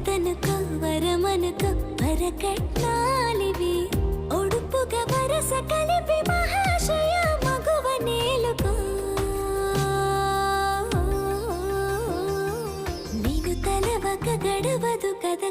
వరదనుకో వరమనుకో వరకట్నాలివి ఒడుపుగా వరస కలిపి మహాశయ మగువ నేలుకో నేను తలవక గడవదు కథ